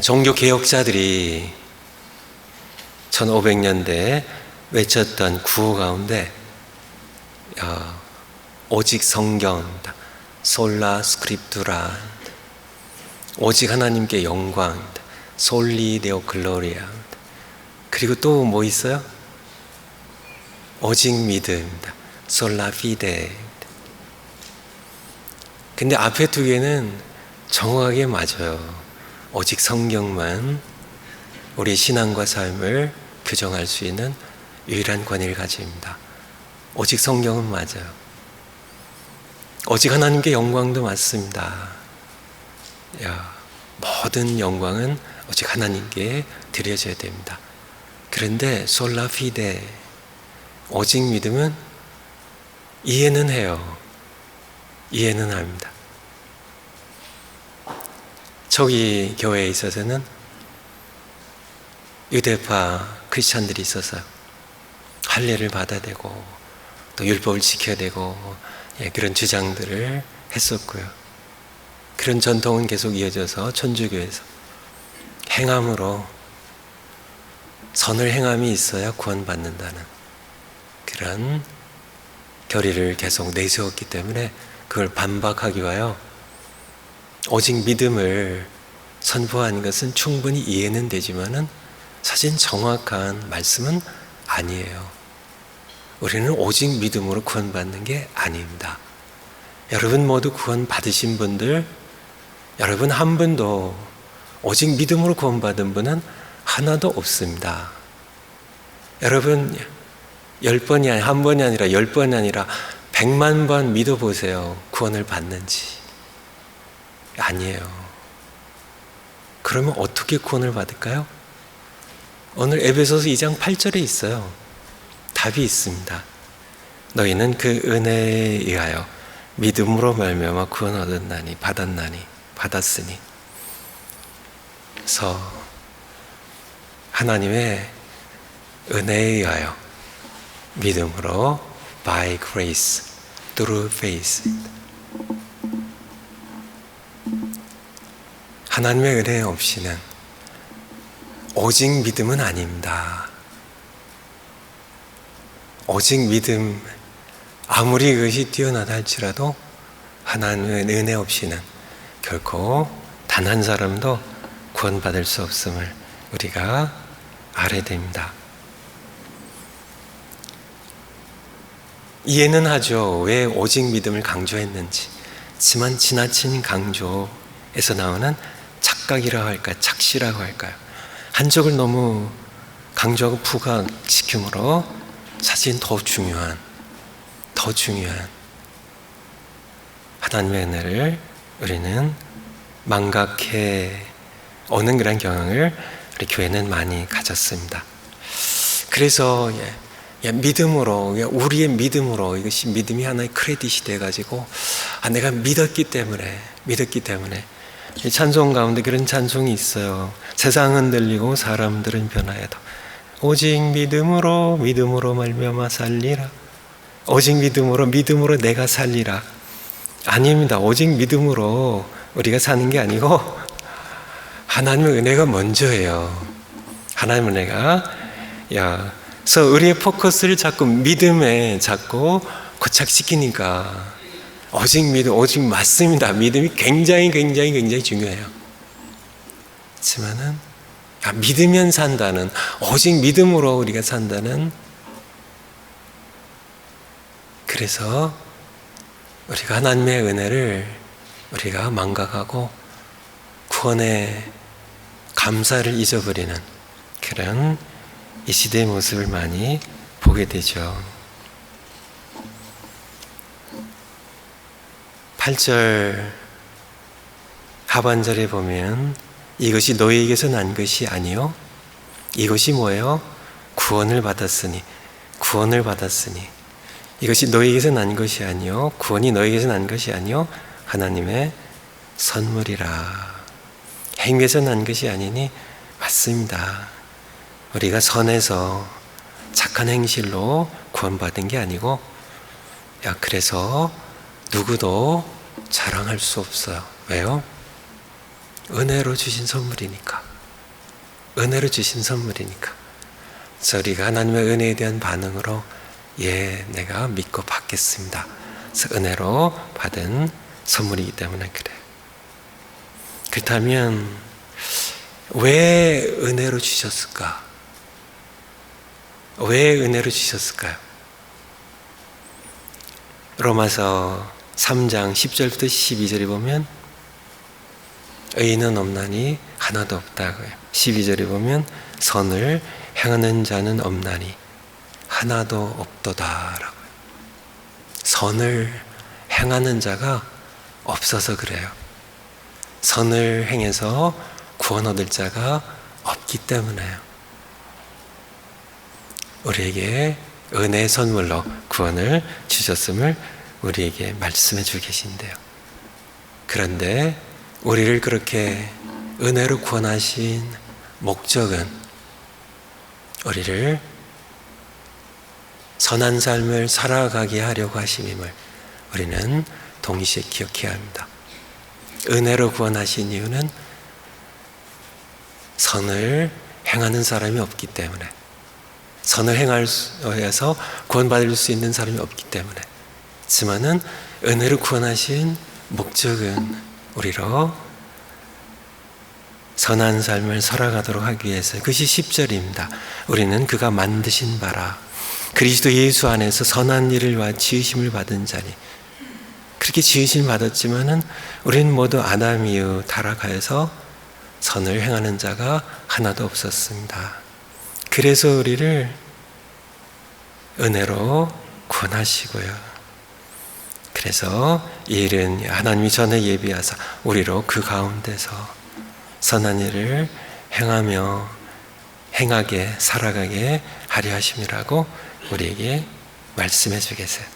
종교 개혁자들이 1500년대에 외쳤던 구호 가운데 오직 성경입니다. 솔라 스크립투라, 오직 하나님께 영광입니다. 솔리 데오 글로리아. 그리고 또 뭐 있어요? 오직 믿음입니다. 솔라 피데. 근데 앞에 두 개는 정확하게 맞아요. 오직 성경만 우리 신앙과 삶을 규정할 수 있는 유일한 권위를 가집니다. 오직 성경은 맞아요. 오직 하나님께 영광도 맞습니다. 모든 영광은 오직 하나님께 드려져야 됩니다. 그런데 솔라 피데, 오직 믿음은 이해는 해요. 이해는 합니다. 초기 교회에 있어서는 유대파 크리스찬들이 있어서 할례를 받아야 되고 또 율법을 지켜야 되고 그런 주장들을 했었고요. 그런 전통은 계속 이어져서 천주교에서 행함으로, 선을 행함이 있어야 구원받는다는 그런 교리를 계속 내세웠기 때문에 그걸 반박하기 위하여 오직 믿음을 선포하는 것은 충분히 이해는 되지만은 사실 정확한 말씀은 아니에요. 우리는 오직 믿음으로 구원받는 게 아닙니다. 여러분 모두 구원 받으신 분들, 여러분 한 분도 오직 믿음으로 구원받은 분은 하나도 없습니다. 여러분 10번이 아니라, 한 번이 아니라 10번이 아니라 100만 번 믿어보세요. 구원을 받는지. 아니에요. 그러면 어떻게 구원을 받을까요? 오늘 에베소서 2장 8절에 있어요. 답이 있습니다. 너희는 그 은혜에 의하여 믿음으로 말미암아 구원 얻었나니, 받았으니. 그래서 하나님의 은혜에 의하여 믿음으로, by grace, through faith. 하나님의 은혜 없이는 오직 믿음은 아닙니다. 오직 믿음, 아무리 그것이 뛰어나다 할지라도 하나님의 은혜 없이는 결코 단 한 사람도 구원받을 수 없음을 우리가 알아야 됩니다. 이해는 하죠. 왜 오직 믿음을 강조했는지. 하지만 지나친 강조에서 나오는 착각이라고 할까요? 착시라고 할까요? 한쪽을 너무 강조하고 부각시킴으로 사실 더 중요한 하나님의 은혜를 우리는 망각해 오는 그런 경향을 우리 교회는 많이 가졌습니다. 그래서 믿음으로, 우리의 믿음으로, 이것이 믿음이 하나의 크레딧이 돼가지고 내가 믿었기 때문에 이 찬송 가운데 그런 찬송이 있어요. 세상은 들리고 사람들은 변하여도 오직 믿음으로 말미암아 살리라. 오직 믿음으로 내가 살리라. 아닙니다. 오직 믿음으로 우리가 사는 게 아니고 하나님의 은혜가 먼저예요. 하나님의 은혜가 그래서 우리의 포커스를 자꾸 믿음에 자꾸 고착시키니까 오직 맞습니다. 믿음이 굉장히 중요해요. 그렇지만은 믿으면 산다는, 오직 믿음으로 우리가 산다는, 그래서 우리가 하나님의 은혜를 우리가 망각하고 구원의 감사를 잊어버리는 그런 이 시대의 모습을 많이 보게 되죠. 8절 하반절에 보면 이것이 너희에게서 난 것이 아니요, 이것이 뭐예요? 구원을 받았으니. 이것이 너희에게서 난 것이 아니요, 구원이 너희에게서 난 것이 아니요, 하나님의 선물이라. 행위에서 난 것이 아니니. 맞습니다. 우리가 선해서 착한 행실로 구원받은 게 아니고, 그래서 누구도 자랑할 수 없어요. 왜요? 은혜로 주신 선물이니까. 은혜로 주신 선물이니까. 그래서 우리가 하나님의 은혜에 대한 반응으로 내가 믿고 받겠습니다. 그래서 은혜로 받은 선물이기 때문에 그래요. 그렇다면 왜 은혜로 주셨을까? 왜 은혜로 주셨을까요? 로마서 3장 10절부터 12절에 보면 의인은 없나니 하나도 없다고요. 12절에 보면 선을 행하는 자는 없나니 하나도 없도다라고요. 선을 행하는 자가 없어서 그래요. 선을 행해서 구원 얻을 자가 없기 때문에요. 우리에게 은혜의 선물로 구원을 주셨음을 우리에게 말씀해 주고 계신데요. 그런데 우리를 그렇게 은혜로 구원하신 목적은 우리를 선한 삶을 살아가게 하려고 하심임을 우리는 동시에 기억해야 합니다. 은혜로 구원하신 이유는 선을 행하는 사람이 없기 때문에, 선을 행하여서 구원받을 수 있는 사람이 없기 때문에, 하지만은 은혜로 구원하신 목적은 우리로 선한 삶을 살아가도록 하기 위해서, 그것이 10절입니다. 우리는 그가 만드신 바라 그리스도 예수 안에서 선한 일을 와 지으심을 받은 자니. 그렇게 지으심을 받았지만은 우리는 모두 아담 이후 타락하여서 선을 행하는 자가 하나도 없었습니다. 그래서 우리를 은혜로 구원하시고요. 그래서 이 일은 하나님이 전에 예비하사 우리로 그 가운데서 선한 일을 행하게 살아가게 하려 하심이라고 우리에게 말씀해 주겠어요.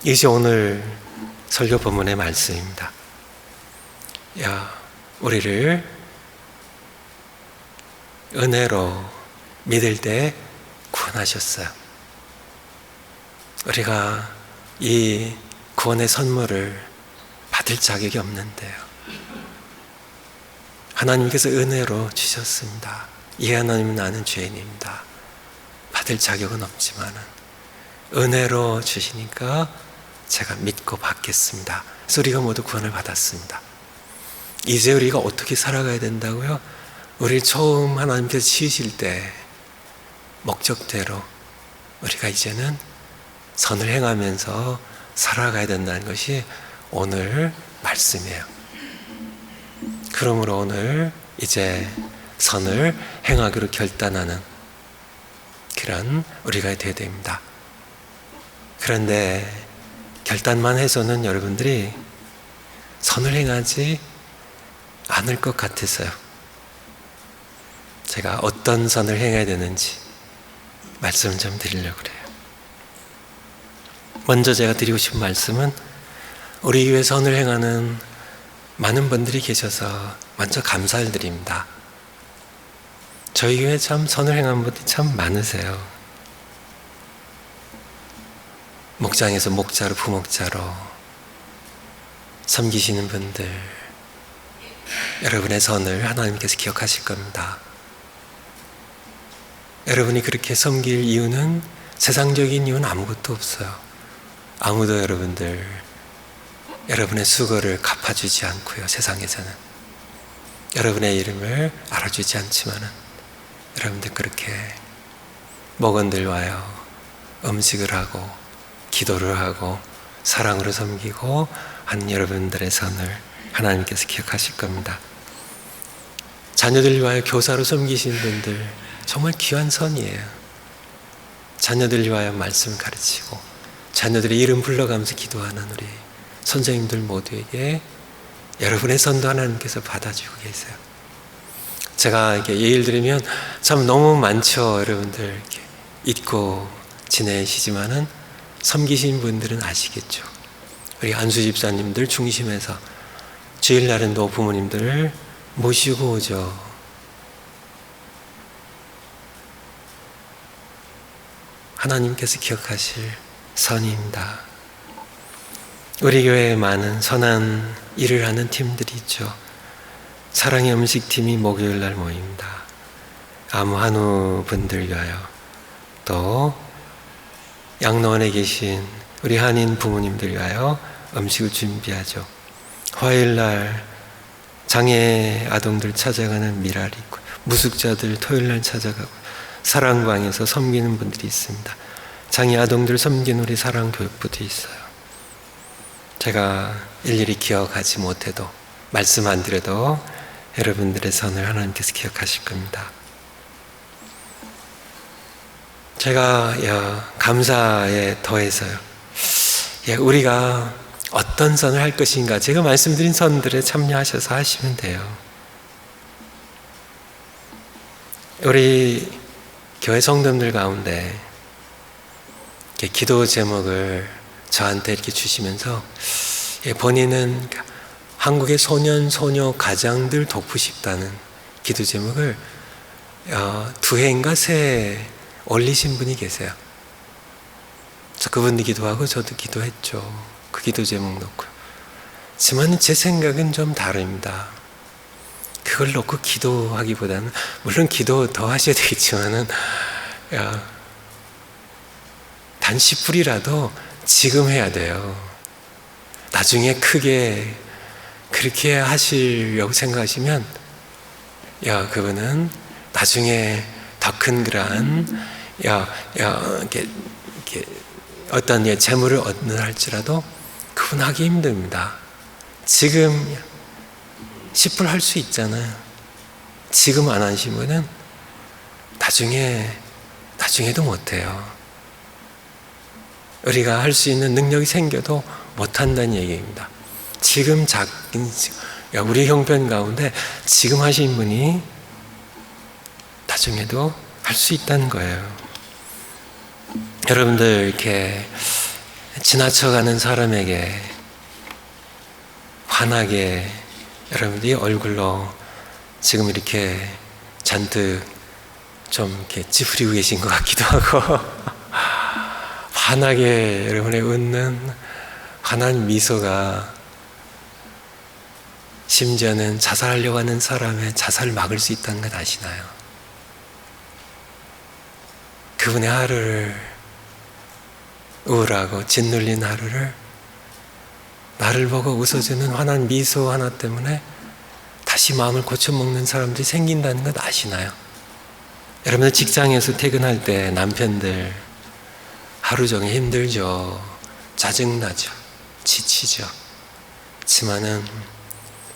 이것이 오늘 설교 본문의 말씀입니다. 우리를 은혜로 믿을 때 구원하셨어요. 우리가 이 구원의 선물을 받을 자격이 없는데요. 하나님께서 은혜로 주셨습니다. 이 하나님은 나는 죄인입니다. 받을 자격은 없지만 은혜로 주시니까 제가 믿고 받겠습니다. 그래서 우리가 모두 구원을 받았습니다. 이제 우리가 어떻게 살아가야 된다고요? 우리 처음 하나님께서 지으실 때 목적대로 우리가 이제는 선을 행하면서 살아가야 된다는 것이 오늘 말씀이에요. 그러므로 오늘 이제 선을 행하기로 결단하는 그런 우리가 되어야 됩니다. 그런데 결단만 해서는 여러분들이 선을 행하지 않을 것 같아서요. 제가 어떤 선을 행해야 되는지 말씀을 좀 드리려고 그래요. 먼저 제가 드리고 싶은 말씀은 우리 교회 선을 행하는 많은 분들이 계셔서 먼저 감사를 드립니다. 저희 교회 참 선을 행하는 분들이 참 많으세요. 목장에서 목자로 부목자로 섬기시는 분들, 여러분의 선을 하나님께서 기억하실 겁니다. 여러분이 그렇게 섬길 이유는, 세상적인 이유는 아무것도 없어요. 아무도 여러분의 수고를 갚아주지 않고요. 세상에서는 여러분의 이름을 알아주지 않지만은 여러분들 그렇게 목원들 와요. 음식을 하고 기도를 하고 사랑으로 섬기고 한 여러분들의 선을 하나님께서 기억하실 겁니다. 자녀들 위하여 교사로 섬기신 분들 정말 귀한 선이에요. 자녀들 위하여 말씀 가르치고 자녀들의 이름 불러가면서 기도하는 우리 선생님들 모두에게 여러분의 선도 하나님께서 받아주고 계세요. 제가 이렇게 예를 들면 참 너무 많죠. 여러분들 이렇게 잊고 지내시지만은 섬기신 분들은 아시겠죠. 우리 안수 집사님들 중심에서 주일날은 또 부모님들을 모시고 오죠. 하나님께서 기억하실 선입니다. 우리 교회에 많은 선한 일을 하는 팀들이 있죠. 사랑의 음식팀이 목요일 날 모입니다. 아무 한우 분들 위하여, 또 양로원에 계신 우리 한인 부모님들 위하여 음식을 준비하죠. 화요일 날 장애 아동들 찾아가는 미랄이 있고, 무숙자들 토요일 날 찾아가고, 사랑방에서 섬기는 분들이 있습니다. 장애 아동들 섬기는 우리 사랑교육부도 있어요. 제가 일일이 기억하지 못해도, 말씀 안 드려도 여러분들의 선을 하나님께서 기억하실 겁니다. 제가 감사에 더해서요, 우리가 어떤 선을 할 것인가, 제가 말씀드린 선들에 참여하셔서 하시면 돼요. 우리 교회 성도들 가운데 기도 제목을 저한테 이렇게 주시면서, 본인은 한국의 소년, 소녀, 가장들 돕고 싶다는 기도 제목을 2회인가 3회 올리신 분이 계세요. 그래서 그분이 기도하고 저도 기도했죠. 그 기도 제목 놓고요. 하지만 제 생각은 좀 다릅니다. 그걸 놓고 기도하기보다는, 물론 기도 더 하셔야 되겠지만은, 단 10불이라도 지금 해야 돼요. 나중에 크게 그렇게 하시려고 생각하시면, 그분은 나중에 더 큰 그러한, 이렇게 어떤 재물을 얻는 할지라도 그분 하기 힘듭니다. 지금 10불 할 수 있잖아요. 지금 안 하시면은 나중에도 못해요. 우리가 할 수 있는 능력이 생겨도 못한다는 얘기입니다. 지금 우리 형편 가운데 지금 하신 분이 나중에도 할 수 있다는 거예요. 여러분들 이렇게 지나쳐가는 사람에게 환하게 여러분들이 얼굴로 지금 이렇게 잔뜩 좀 이렇게 찌푸리고 계신 것 같기도 하고 환하게 여러분의 웃는 환한 미소가 심지어는 자살하려고 하는 사람의 자살을 막을 수 있다는 것 아시나요? 그분의 하루를, 우울하고 짓눌린 하루를 나를 보고 웃어주는 환한 미소 하나 때문에 다시 마음을 고쳐먹는 사람들이 생긴다는 것 아시나요? 여러분들 직장에서 퇴근할 때 남편들 하루 종일 힘들죠. 짜증나죠. 지치죠. 그렇지만은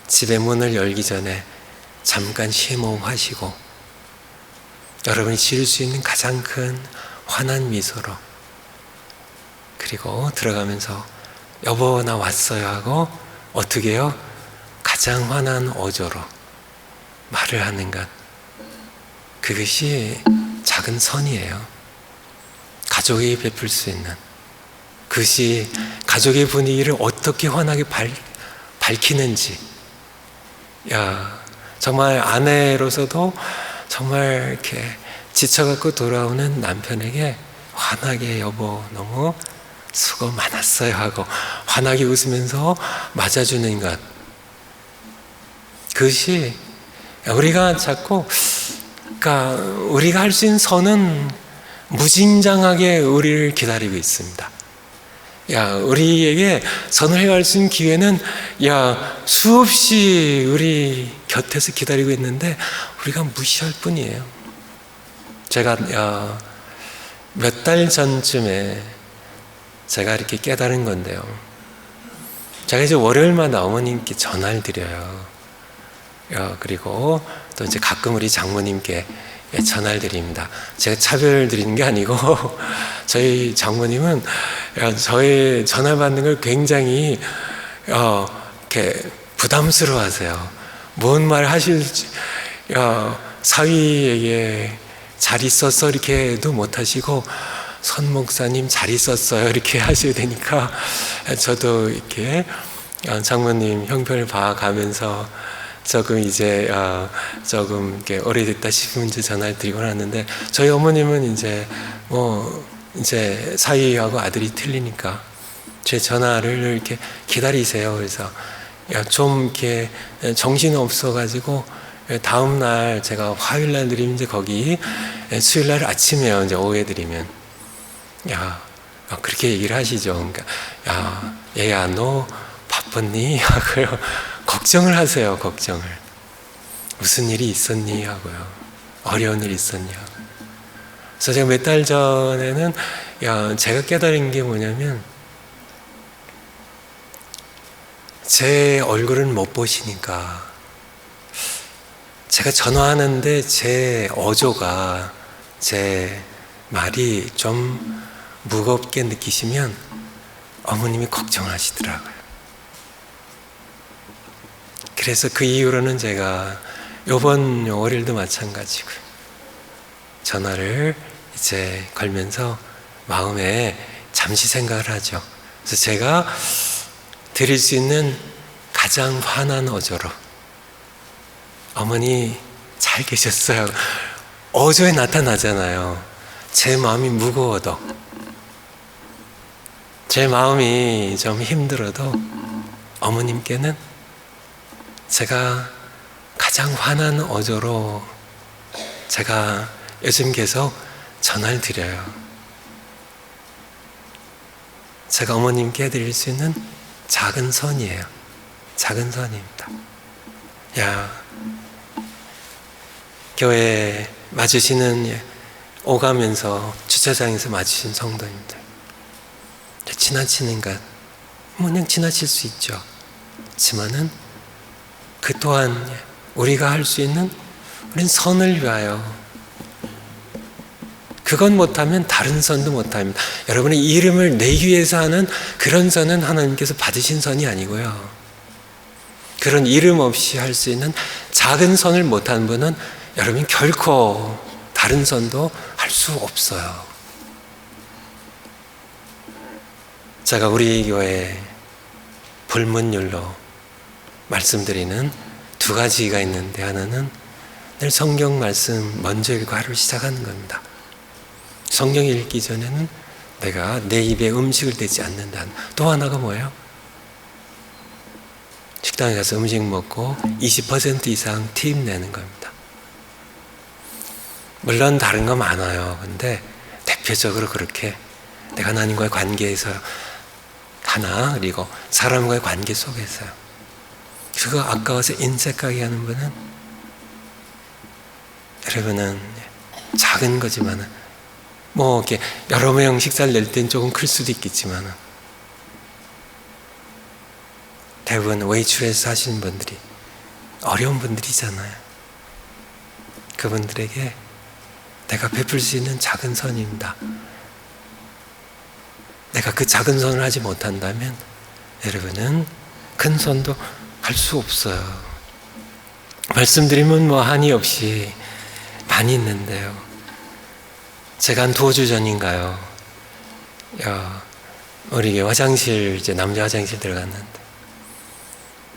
집에 문을 열기 전에 잠깐 심호흡하시고 여러분이 지을 수 있는 가장 큰 환한 미소로, 그리고 들어가면서 여보 나 왔어요 하고 어떻게 해요? 가장 환한 어조로 말을 하는 것, 그것이 작은 선이에요. 가족이 베풀 수 있는, 그것이 가족의 분위기를 어떻게 환하게 밝히는지, 정말 아내로서도 정말 이렇게 지쳐갖고 돌아오는 남편에게 환하게 여보 너무 수고 많았어요 하고 환하게 웃으면서 맞아주는 것, 그것이 우리가 자꾸, 그러니까 우리가 할 수 있는 선은 무진장하게 우리를 기다리고 있습니다. 우리에게 선을 행할 수 있는 기회는 수없이 우리 곁에서 기다리고 있는데 우리가 무시할 뿐이에요. 제가 몇 달 전쯤에 제가 이렇게 깨달은 건데요. 제가 이제 월요일마다 어머님께 전화를 드려요. 그리고 또 이제 가끔 우리 장모님께 전화를 드립니다. 제가 차별 드리는 게 아니고 저희 장모님은 저의 전화 받는 걸 굉장히 이렇게 부담스러워하세요. 뭔 말 하실지, 사위에게 잘 있었어 이렇게도 못하시고 선 목사님 잘 있었어요 이렇게 하셔야 되니까 저도 이렇게 장모님 형편을 봐가면서 조금 이제 조금 이렇게 오래됐다 싶으면 이제 전화를 드리곤 하는데, 저희 어머님은 이제 이제 사위하고 아들이 틀리니까 제 전화를 이렇게 기다리세요. 그래서 좀 이렇게 정신 없어가지고 다음 날 제가 화요일 날 드리면 이제 거기 수요일 날 아침에요. 이제 오후에 드리면 그렇게 얘기를 하시죠. 그러니까 얘야 너 바빴니? 하고요. 걱정을 하세요. 걱정을. 무슨 일이 있었니? 하고요. 어려운 일 있었니? 하고. 그래서 제가 몇 달 전에는 제가 깨달은 게 뭐냐면 제 얼굴은 못 보시니까 제가 전화하는데 제 어조가 제 말이 좀 무겁게 느끼시면 어머님이 걱정하시더라고요. 그래서 그 이후로는 제가 요번 월요일도 마찬가지고 전화를 이제 걸면서 마음에 잠시 생각을 하죠. 그래서 제가 드릴 수 있는 가장 환한 어조로 어머니 잘 계셨어요. 어조에 나타나잖아요. 제 마음이 무거워도 제 마음이 좀 힘들어도 어머님께는 제가 가장 환한 어조로 제가 요즘 계속 전화를 드려요. 제가 어머님께 드릴 수 있는 작은 선이에요. 작은 선입니다. 교회 맞으시는 오가면서 주차장에서 맞으신 성도님들 지나치는 것 그냥 지나칠 수 있죠. 그렇지만은 그 또한 우리가 할 수 있는 우린 선을 위하여 그건 못하면 다른 선도 못합니다. 여러분의 이름을 내기 위해서 하는 그런 선은 하나님께서 받으신 선이 아니고요. 그런 이름 없이 할 수 있는 작은 선을 못하는 분은 여러분 결코 다른 선도 할 수 없어요. 제가 우리 교회 불문율로 말씀드리는 두 가지가 있는데 하나는 늘 성경 말씀 먼저 읽고 하루를 시작하는 겁니다. 성경 읽기 전에는 내가 내 입에 음식을 대지 않는다. 또 하나가 뭐예요? 식당에 가서 음식 먹고 20% 이상 팁 내는 겁니다. 물론 다른 거 많아요. 근데 대표적으로 그렇게 내가 하나님과의 관계에서 하나, 그리고 사람과의 관계 속에서요. 그거 아까워서 인색하게 하는 분은 여러분은 작은 거지만은 이렇게 여러 명 식사를 낼 땐 조금 클 수도 있겠지만은 대부분 외출해서 사시는 분들이 어려운 분들이잖아요. 그분들에게 내가 베풀 수 있는 작은 선입니다. 내가 그 작은 선을 하지 못한다면 여러분은 큰 선도 할 수 없어요. 말씀드리면 한이 없이 많이 있는데요. 제가 한 2주 전인가요? 우리 화장실, 이제 남자 화장실 들어갔는데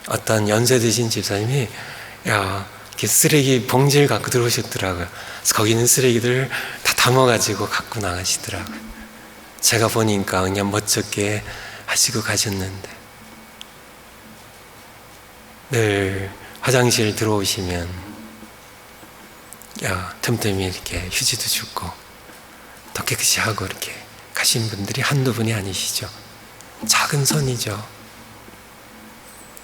어떤 연세 드신 집사님이 이렇게 쓰레기 봉지를 갖고 들어오셨더라고요. 그래서 거기 있는 쓰레기들 다 담아가지고 갖고 나가시더라고요. 제가 보니까 그냥 멋쩍게 하시고 가셨는데 늘 화장실 들어오시면 틈틈이 이렇게 휴지도 줍고 더 깨끗이 하고 이렇게 가신 분들이 한두 분이 아니시죠. 작은 선이죠.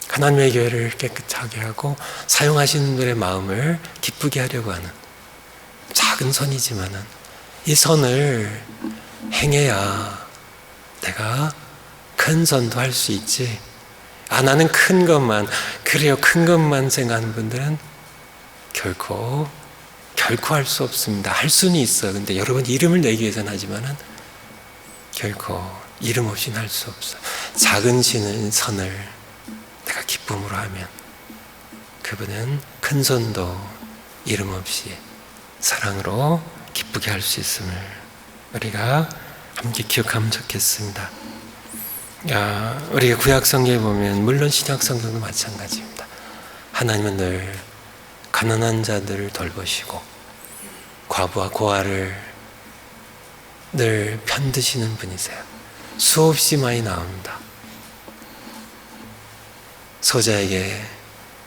하나님의 교회를 깨끗하게 하고 사용하시는 분들의 마음을 기쁘게 하려고 하는 작은 선이지만은 이 선을 행해야 내가 큰 선도 할 수 있지. 나는 큰 것만, 그래요, 큰 것만 생각하는 분들은 결코 할 수 없습니다. 할 수는 있어요. 근데 여러분 이름을 내기 위해서는 하지만은 결코 이름 없이는 할 수 없어요. 작은 선을 내가 기쁨으로 하면 그분은 큰 선도 이름 없이 사랑으로 기쁘게 할 수 있음을 우리가 함께 기억하면 좋겠습니다. 우리가 구약 성경에 보면 물론 신약 성경도 마찬가지입니다. 하나님은 늘 가난한 자들을 돌보시고 과부와 고아를 늘 편드시는 분이세요. 수없이 많이 나옵니다. 소자에게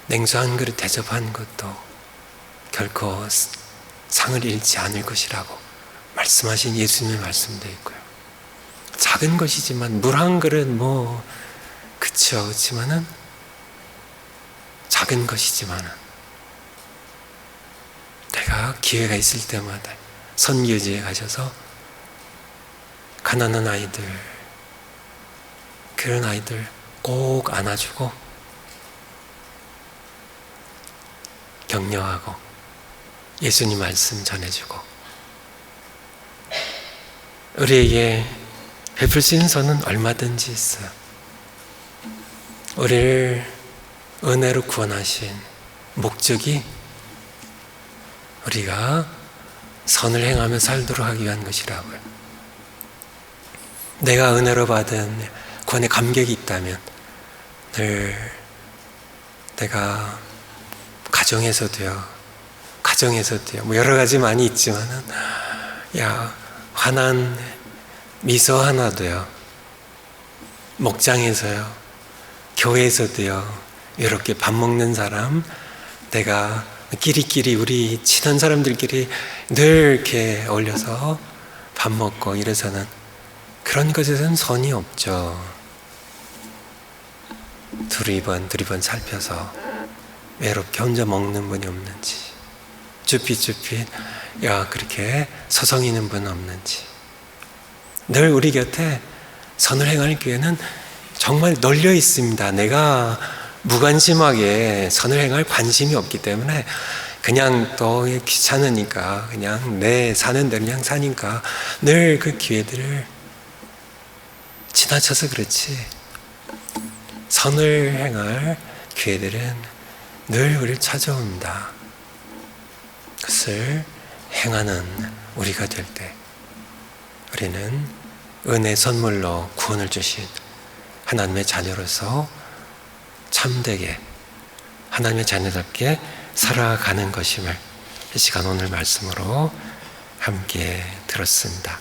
냉수 한 그릇 대접한 것도 결코 상을 잃지 않을 것이라고 말씀하신 예수님의 말씀도 있고요. 작은 것이지만 물 한 그릇 그렇지만은 작은 것이지만은 내가 기회가 있을 때마다 선교지에 가셔서 가난한 아이들, 그런 아이들 꼭 안아주고 격려하고 예수님 말씀 전해주고, 우리에게 베풀 수 있는 선은 얼마든지 있어요. 우리를 은혜로 구원하신 목적이 우리가 선을 행하며 살도록 하기 위한 것이라고요. 내가 은혜로 받은 구원의 감격이 있다면 늘 내가 가정에서도요, 여러 가지 많이 있지만은, 환한 미소 하나도요, 목장에서요, 교회에서도요, 이렇게 밥 먹는 사람, 내가 끼리끼리 우리 친한 사람들끼리 늘 이렇게 어울려서 밥 먹고 이래서는 그런 것에서는 선이 없죠. 두리번 살펴서 외롭게 혼자 먹는 분이 없는지, 쭈삣쭈삣 그렇게 서성이는 분 없는지, 늘 우리 곁에 선을 행할 기회는 정말 널려 있습니다. 내가 무관심하게 선을 행할 관심이 없기 때문에 그냥 또 귀찮으니까 그냥 내 사는 대로 그냥 사니까 늘 그 기회들을 지나쳐서 그렇지, 선을 행할 기회들은 늘 우리를 찾아옵니다. 그것을 행하는 우리가 될 때 우리는 은혜 선물로 구원을 주신 하나님의 자녀로서 참되게 하나님의 자녀답게 살아가는 것임을 이 시간 오늘 말씀으로 함께 들었습니다.